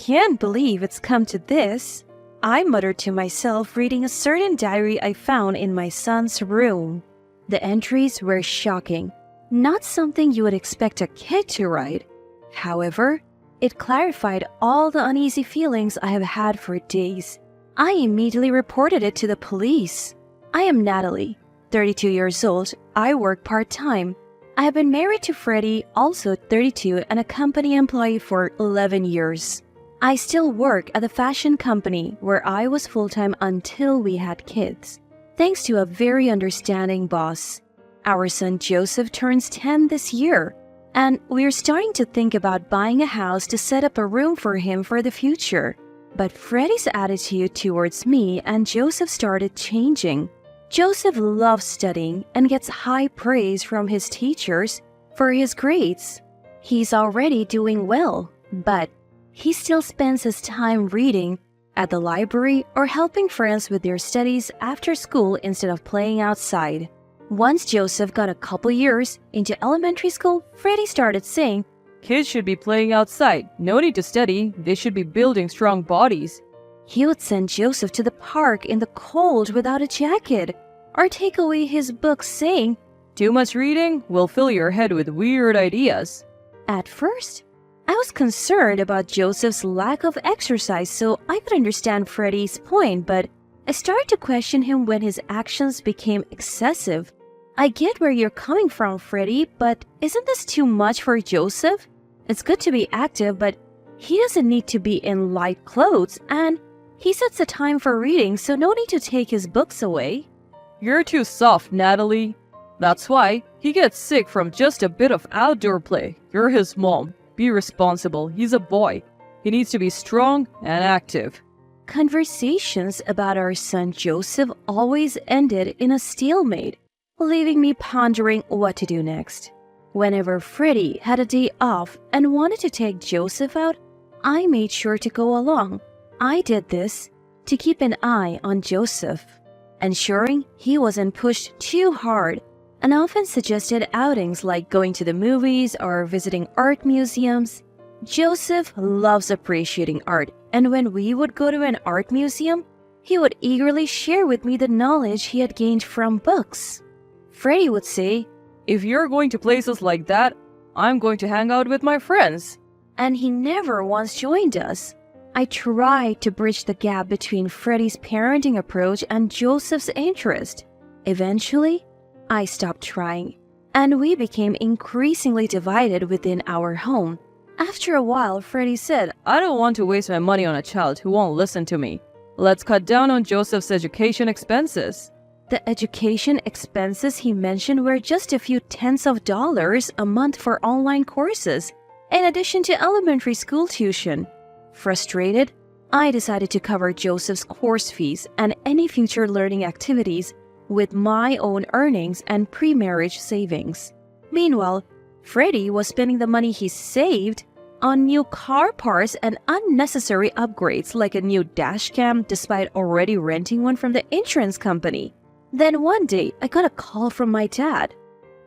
can't believe it's come to this," I muttered to myself, reading a certain diary I found in my son's room. The entries were shocking, not something you would expect a kid to write. However, it clarified all the uneasy feelings I have had for days. I immediately reported it to the police. I am Natalie, 32 years old. I work part-time. I have been married to Freddie, also 32, and a company employee for 11 years. I still work at the fashion company where I was full-time until we had kids, thanks to a very understanding boss. Our son Joseph turns 10 this year, and we're starting to think about buying a house to set up a room for him for the future. But Freddie's attitude towards me and Joseph started changing. Joseph loves studying and gets high praise from his teachers for his grades. He's already doing well, but he still spends his time reading at the library or helping friends with their studies after school instead of playing outside. Once Joseph got a couple years into elementary school, Freddie started saying, "Kids should be playing outside. No need to study. They should be building strong bodies." He would send Joseph to the park in the cold without a jacket, or take away his books saying, "Too much reading will fill your head with weird ideas." At first, I was concerned about Joseph's lack of exercise, so I could understand Freddie's point, but I started to question him when his actions became excessive. I get where you're coming from, Freddie, but isn't this too much for Joseph? It's good to be active, but he doesn't need to be in light clothes, and he sets a time for reading, so no need to take his books away. "You're too soft, Natalie. That's why he gets sick from just a bit of outdoor play. You're his mom. Be responsible. He's a boy. He needs to be strong and active." Conversations about our son Joseph always ended in a stalemate, leaving me pondering what to do next. Whenever Freddie had a day off and wanted to take Joseph out, I made sure to go along. I did this to keep an eye on Joseph, ensuring he wasn't pushed too hard, and often suggested outings like going to the movies or visiting art museums. Joseph loves appreciating art, and when we would go to an art museum, he would eagerly share with me the knowledge he had gained from books. Freddie would say, "If you're going to places like that, I'm going to hang out with my friends." And he never once joined us. I tried to bridge the gap between Freddie's parenting approach and Joseph's interest. Eventually, I stopped trying, and we became increasingly divided within our home. After a while, Freddie said, "I don't want to waste my money on a child who won't listen to me. Let's cut down on Joseph's education expenses." The education expenses he mentioned were just a few tens of dollars a month for online courses, in addition to elementary school tuition. Frustrated, I decided to cover Joseph's course fees and any future learning activities with my own earnings and pre-marriage savings. Meanwhile, Freddie was spending the money he saved on new car parts and unnecessary upgrades like a new dash cam despite already renting one from the insurance company. Then one day, I got a call from my dad.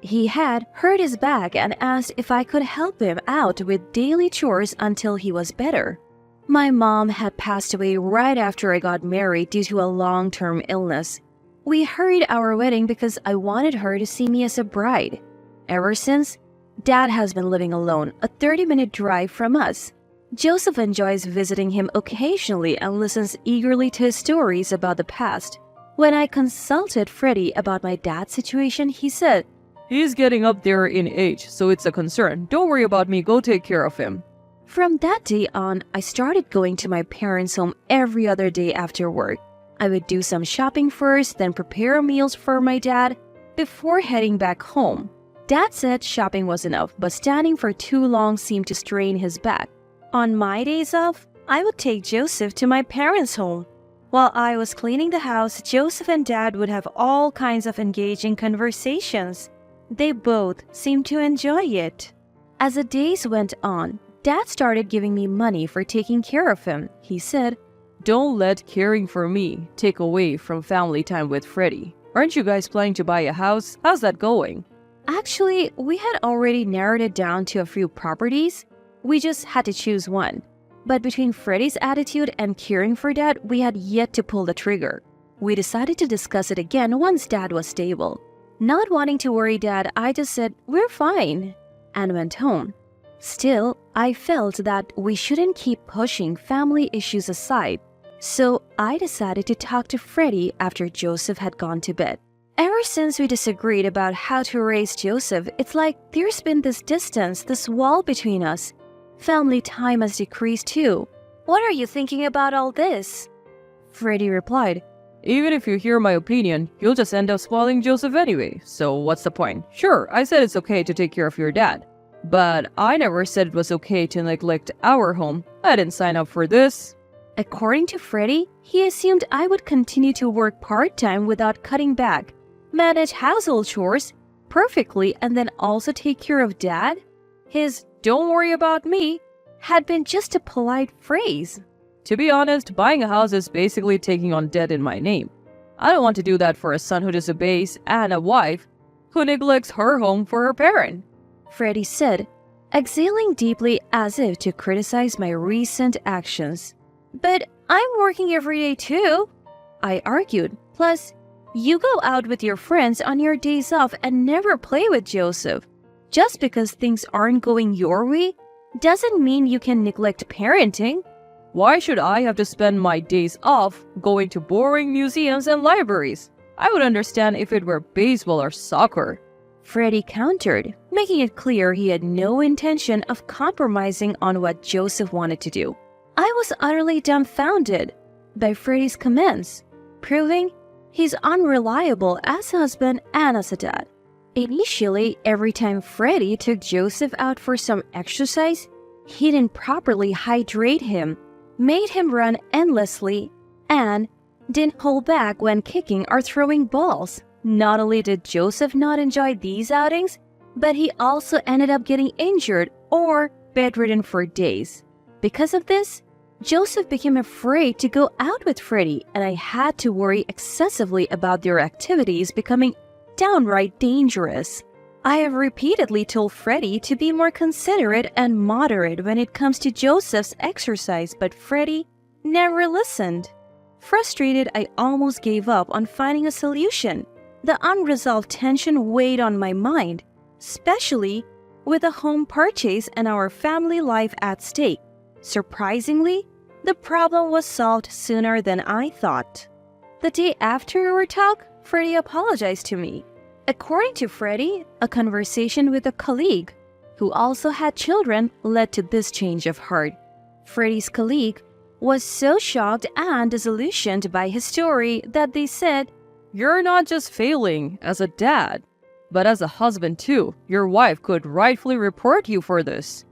He had hurt his back and asked if I could help him out with daily chores until he was better. My mom had passed away right after I got married due to a long-term illness. We hurried our wedding because I wanted her to see me as a bride. Ever since, Dad has been living alone, a 30-minute drive from us. Joseph enjoys visiting him occasionally and listens eagerly to his stories about the past. When I consulted Freddie about my dad's situation, he said, "He's getting up there in age, so it's a concern. Don't worry about me. Go take care of him." From that day on, I started going to my parents' home every other day after work. I would do some shopping first, then prepare meals for my dad before heading back home. Dad said shopping was enough, but standing for too long seemed to strain his back. On my days off, I would take Joseph to my parents' home. While I was cleaning the house, Joseph and Dad would have all kinds of engaging conversations. They both seemed to enjoy it. As the days went on, Dad started giving me money for taking care of him. He said, "Don't let caring for me take away from family time with Freddie. Aren't you guys planning to buy a house? How's that going?" Actually, we had already narrowed it down to a few properties. We just had to choose one. But between Freddie's attitude and caring for Dad, we had yet to pull the trigger. We decided to discuss it again once Dad was stable. Not wanting to worry Dad, I just said, "We're fine," and went home. Still, I felt that we shouldn't keep pushing family issues aside, so I decided to talk to Freddie after Joseph had gone to bed. Ever since we disagreed about how to raise Joseph, it's like there's been this distance, this wall between us. Family time has decreased too. What are you thinking about all this? Freddie replied, Even if you hear my opinion, you'll just end up spoiling Joseph anyway, so what's the point? Sure, I said it's okay to take care of your dad, but I never said it was okay to neglect our home. I didn't sign up for this. According to Freddie, he assumed I would continue to work part-time without cutting back, manage household chores perfectly, and then also take care of Dad. His "don't worry about me" had been just a polite phrase. To be honest, buying a house is basically taking on debt in my name. I don't want to do that for a son who disobeys and a wife who neglects her home for her parent. Freddie said, exhaling deeply as if to criticize my recent actions. But I'm working every day too, I argued. Plus, you go out with your friends on your days off and never play with Joseph. Just because things aren't going your way doesn't mean you can neglect parenting. Why should I have to spend my days off going to boring museums and libraries? I would understand if it were baseball or soccer. Freddie countered, making it clear he had no intention of compromising on what Joseph wanted to do. I was utterly dumbfounded by Freddie's comments, proving he's unreliable as a husband and as a dad. Initially, every time Freddie took Joseph out for some exercise, he didn't properly hydrate him, made him run endlessly, and didn't hold back when kicking or throwing balls. Not only did Joseph not enjoy these outings, but he also ended up getting injured or bedridden for days. Because of this, Joseph became afraid to go out with Freddie, and I had to worry excessively about their activities becoming downright dangerous. I have repeatedly told Freddie to be more considerate and moderate when it comes to Joseph's exercise, but Freddie never listened. Frustrated, I almost gave up on finding a solution. The unresolved tension weighed on my mind, especially with a home purchase and our family life at stake. Surprisingly, the problem was solved sooner than I thought. The day after our talk, Freddie apologized to me. According to Freddie, a conversation with a colleague who also had children led to this change of heart. Freddie's colleague was so shocked and disillusioned by his story that they said, You're not just failing as a dad, but as a husband too. Your wife could rightfully report you for this.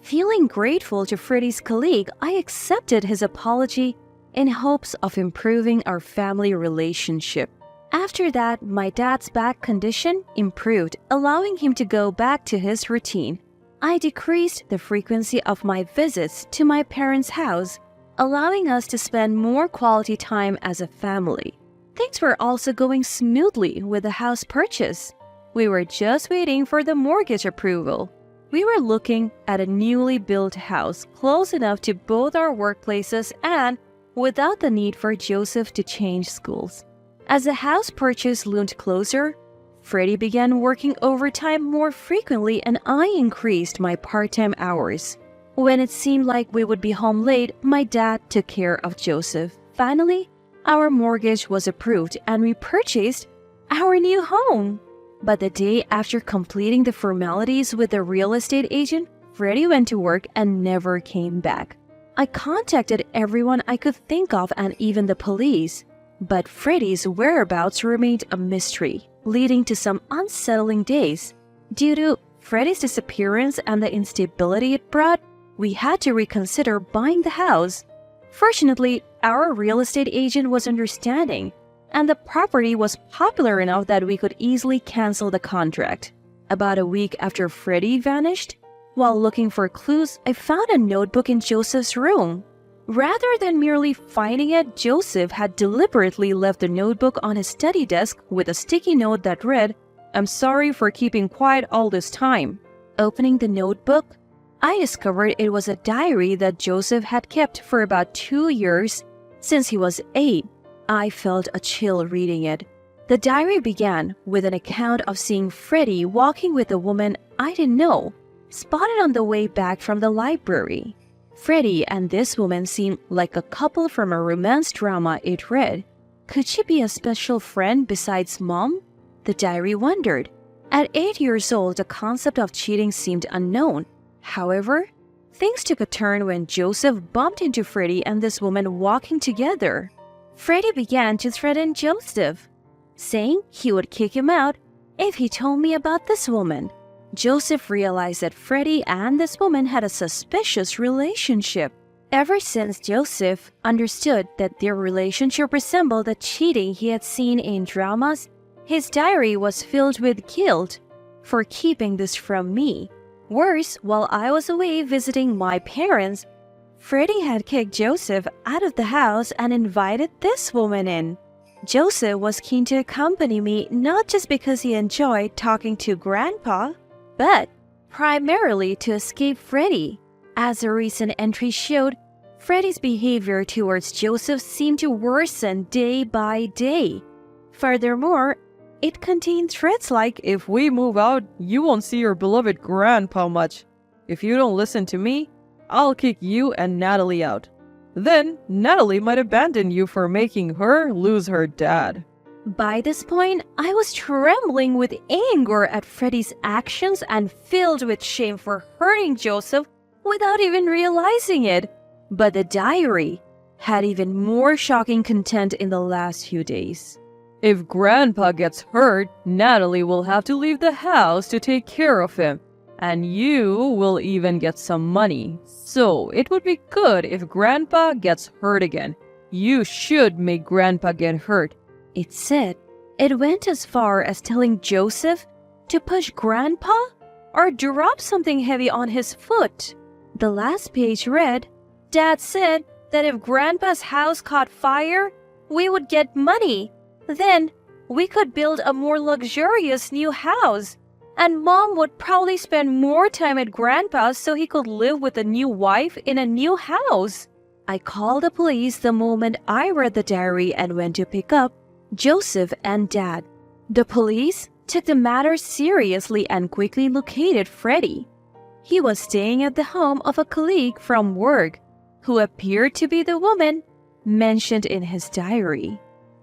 Feeling grateful to Freddie's colleague, I accepted his apology in hopes of improving our family relationship. After that, my dad's back condition improved, allowing him to go back to his routine. I decreased the frequency of my visits to my parents' house, allowing us to spend more quality time as a family. Things were also going smoothly with the house purchase. We were just waiting for the mortgage approval. We were looking at a newly built house close enough to both our workplaces and without the need for Joseph to change schools. As the house purchase loomed closer, Freddie began working overtime more frequently and I increased my part-time hours. When it seemed like we would be home late, my dad took care of Joseph. Finally, our mortgage was approved and we purchased our new home. But the day after completing the formalities with the real estate agent, Freddie went to work and never came back. I contacted everyone I could think of and even the police. But Freddie's whereabouts remained a mystery, leading to some unsettling days. Due to Freddie's disappearance and the instability it brought, we had to reconsider buying the house. Fortunately, our real estate agent was understanding, and the property was popular enough that we could easily cancel the contract. About a week after Freddie vanished, while looking for clues, I found a notebook in Joseph's room. Rather than merely finding it, Joseph had deliberately left the notebook on his study desk with a sticky note that read, "I'm sorry for keeping quiet all this time." Opening the notebook, I discovered it was a diary that Joseph had kept for about 2 years since he was 8. I felt a chill reading it. The diary began with an account of seeing Freddie walking with a woman I didn't know, spotted on the way back from the library. Freddie and this woman seemed like a couple from a romance drama, it read. Could she be a special friend besides Mom? The diary wondered. At 8 years old, the concept of cheating seemed unknown. However, things took a turn when Joseph bumped into Freddie and this woman walking together. Freddie began to threaten Joseph, saying he would kick him out if he told me about this woman. Joseph realized that Freddie and this woman had a suspicious relationship. Ever since Joseph understood that their relationship resembled the cheating he had seen in dramas, his diary was filled with guilt for keeping this from me. Worse, while I was away visiting my parents, Freddie had kicked Joseph out of the house and invited this woman in. Joseph was keen to accompany me not just because he enjoyed talking to Grandpa, but primarily to escape Freddie. As a recent entry showed, Freddie's behavior towards Joseph seemed to worsen day by day. Furthermore, it contained threats like, If we move out, you won't see your beloved grandpa much. If you don't listen to me, I'll kick you and Natalie out. Then, Natalie might abandon you for making her lose her dad. By this point, I was trembling with anger at Freddie's actions and filled with shame for hurting Joseph without even realizing it. But the diary had even more shocking content in the last few days. If Grandpa gets hurt, Natalie will have to leave the house to take care of him. And you will even get some money. So it would be good if Grandpa gets hurt again. You should make Grandpa get hurt. It said it went as far as telling Joseph to push Grandpa or drop something heavy on his foot. The last page read, Dad said that if Grandpa's house caught fire, we would get money. Then we could build a more luxurious new house. And Mom would probably spend more time at Grandpa's so he could live with a new wife in a new house. I called the police the moment I read the diary and went to pick up Joseph and Dad. The police took the matter seriously and quickly located Freddie. He was staying at the home of a colleague from work who appeared to be the woman mentioned in his diary.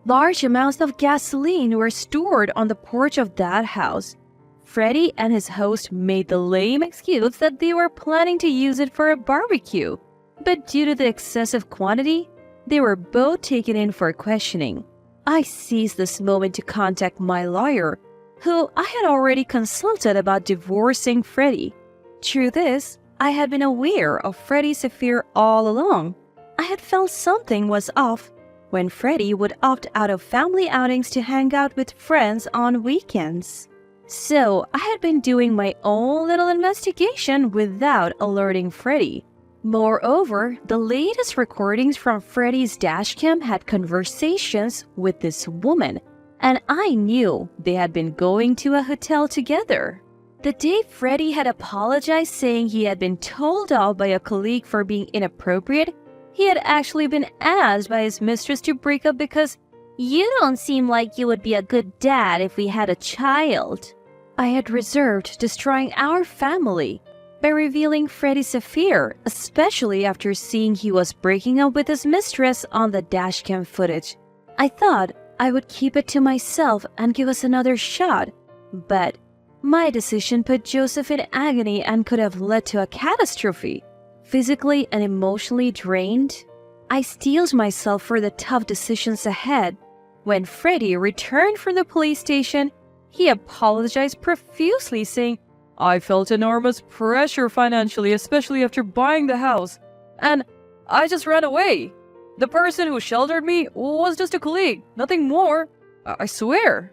Large amounts of gasoline were stored on the porch of that house. Freddie and his host made the lame excuse that they were planning to use it for a barbecue, but due to the excessive quantity, they were both taken in for questioning. I seized this moment to contact my lawyer, who I had already consulted about divorcing Freddie. Truth is, I had been aware of Freddie's affair all along. I had felt something was off when Freddie would opt out of family outings to hang out with friends on weekends. So I had been doing my own little investigation without alerting Freddie. Moreover, the latest recordings from Freddie's dashcam had conversations with this woman, and I knew they had been going to a hotel together. The day Freddie had apologized saying he had been told off by a colleague for being inappropriate, he had actually been asked by his mistress to break up because you don't seem like you would be a good dad if we had a child. I had reserved destroying our family by revealing Freddie's affair, especially after seeing he was breaking up with his mistress on the dashcam footage. I thought I would keep it to myself and give us another shot, but my decision put Joseph in agony and could have led to a catastrophe. Physically and emotionally drained, I steeled myself for the tough decisions ahead. When Freddie returned from the police station, he apologized profusely, saying, I felt enormous pressure financially, especially after buying the house, and I just ran away. The person who sheltered me was just a colleague, nothing more. I swear.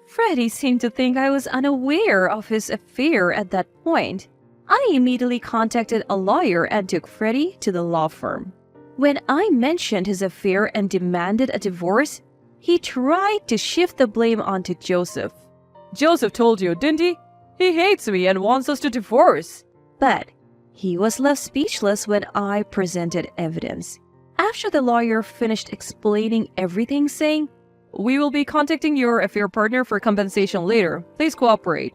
Freddie seemed to think I was unaware of his affair at that point. I immediately contacted a lawyer and took Freddie to the law firm. When I mentioned his affair and demanded a divorce, he tried to shift the blame onto Joseph. Joseph told you, didn't he? He hates me and wants us to divorce. But He was left speechless when I presented evidence. After the lawyer finished explaining everything, saying, "We will be contacting your affair partner for compensation later. Please cooperate."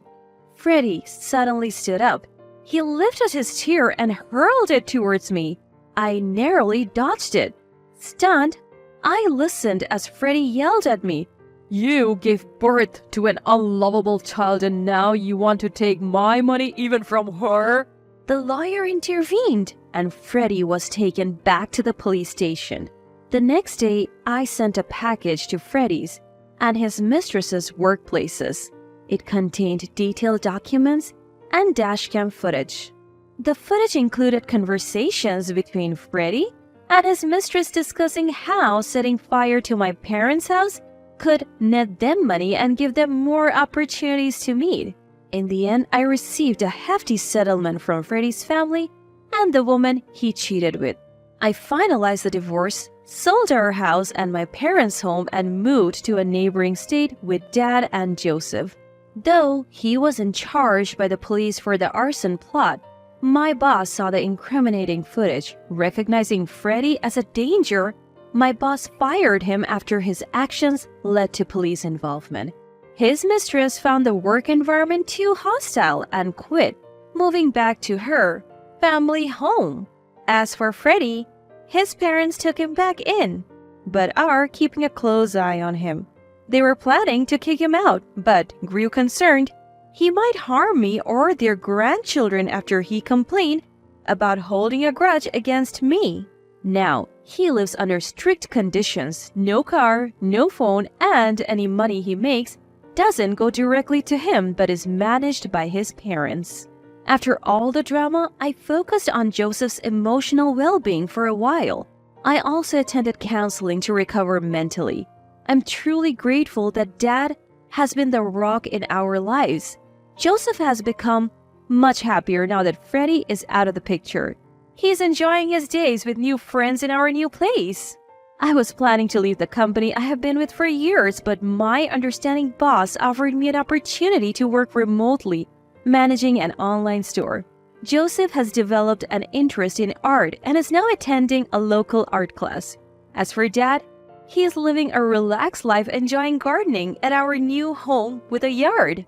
Freddie suddenly stood up. He lifted his chair and hurled it towards me. I narrowly dodged it. Stunned, I listened as Freddie yelled at me, "You gave birth to an unlovable child and now you want to take my money even from her?" The lawyer intervened, and Freddie was taken back to the police station. The next day, I sent a package to Freddie's and his mistress's workplaces. It contained detailed documents and dashcam footage. The footage included conversations between Freddie and his mistress discussing how setting fire to my parents' house could net them money and give them more opportunities to meet. In the end, I received a hefty settlement from Freddie's family and the woman he cheated with. I finalized the divorce, sold our house and my parents' home, and moved to a neighboring state with Dad and Joseph. Though he wasn't charged by the police for the arson plot, my boss saw the incriminating footage. Recognizing Freddie as a danger, my boss fired him after his actions led to police involvement. His mistress found the work environment too hostile and quit, moving back to her family home. As for Freddie, his parents took him back in, but are keeping a close eye on him. They were planning to kick him out, but grew concerned he might harm me or their grandchildren after he complained about holding a grudge against me. Now, he lives under strict conditions, no car, no phone, and any money he makes doesn't go directly to him but is managed by his parents. After all the drama, I focused on Joseph's emotional well-being for a while. I also attended counseling to recover mentally. I'm truly grateful that Dad has been the rock in our lives. Joseph has become much happier now that Freddie is out of the picture. He's enjoying his days with new friends in our new place. I was planning to leave the company I have been with for years, but my understanding boss offered me an opportunity to work remotely, managing an online store. Joseph has developed an interest in art and is now attending a local art class. As for Dad, he is living a relaxed life enjoying gardening at our new home with a yard.